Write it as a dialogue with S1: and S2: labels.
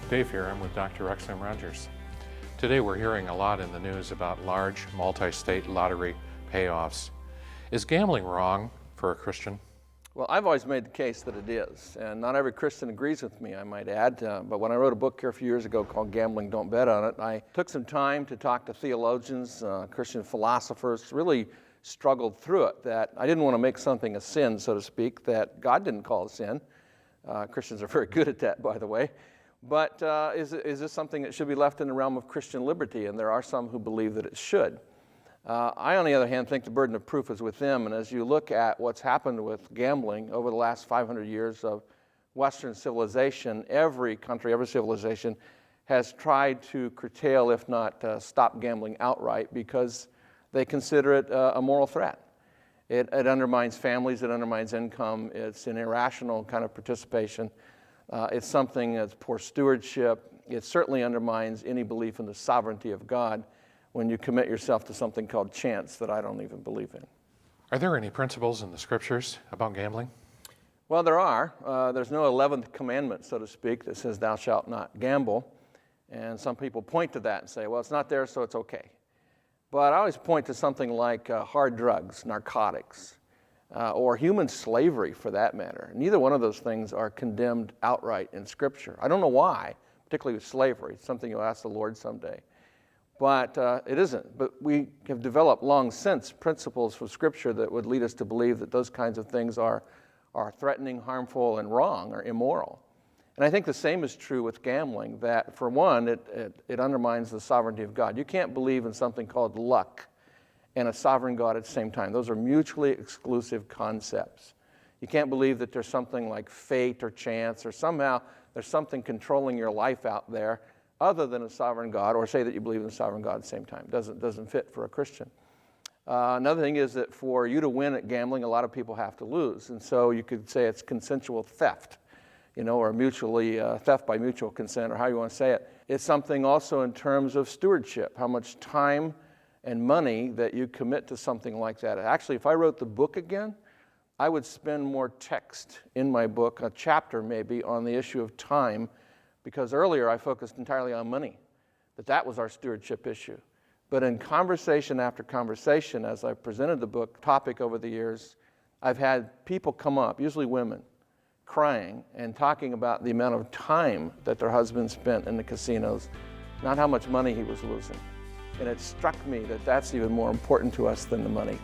S1: Dave here. I'm with Dr. Rexham Rogers. Today we're hearing a lot in the news about large multi-state lottery payoffs. Is gambling wrong for a Christian?
S2: Well, I've always made the case that it is, and not every Christian agrees with me, I might add. But when I wrote a book here a few years ago called Gambling, Don't Bet on It, I took some time to talk to theologians, Christian philosophers, really struggled through it, that I didn't want to make something a sin, so to speak, that God didn't call a sin. Christians are very good at that, by the way. But is this something that should be left in the realm of Christian liberty? And there are some who believe that it should. I, on the other hand, think the burden of proof is with them. And as you look at what's happened with gambling over the last 500 years of Western civilization, every country, every civilization has tried to curtail, if not stop gambling outright, because they consider it a moral threat. It undermines families, it undermines income, it's an irrational kind of participation. It's something that's poor stewardship. It certainly undermines any belief in the sovereignty of God when you commit yourself to something called chance that I don't even believe in.
S1: Are there any principles in the scriptures about gambling?
S2: Well, there are. There's no 11th commandment, so to speak, that says thou shalt not gamble. And some people point to that and say, well, it's not there, so it's okay. But I always point to something like hard drugs, narcotics, or human slavery for that matter. Neither one of those things are condemned outright in Scripture. I don't know why, particularly with slavery. It's something you'll ask the Lord someday. But it isn't. But we have developed long since principles from Scripture that would lead us to believe that those kinds of things are threatening, harmful, and wrong, or immoral. And I think the same is true with gambling, that for one, it undermines the sovereignty of God. You can't believe in something called luck and a sovereign God at the same time. Those are mutually exclusive concepts. You can't believe that there's something like fate or chance or somehow there's something controlling your life out there other than a sovereign God, or say that you believe in a sovereign God at the same time. Doesn't fit for a Christian. Another thing is that for you to win at gambling, a lot of people have to lose. And so you could say it's consensual theft, or mutually theft by mutual consent, or how you want to say it. It's something also in terms of stewardship, how much time and money that you commit to something like that. Actually, if I wrote the book again, I would spend more text in my book, a chapter maybe, on the issue of time, because earlier I focused entirely on money, that was our stewardship issue. But in conversation after conversation, as I've presented the book topic over the years, I've had people come up, usually women, crying and talking about the amount of time that their husband spent in the casinos, not how much money he was losing. And it struck me that that's even more important to us than the money.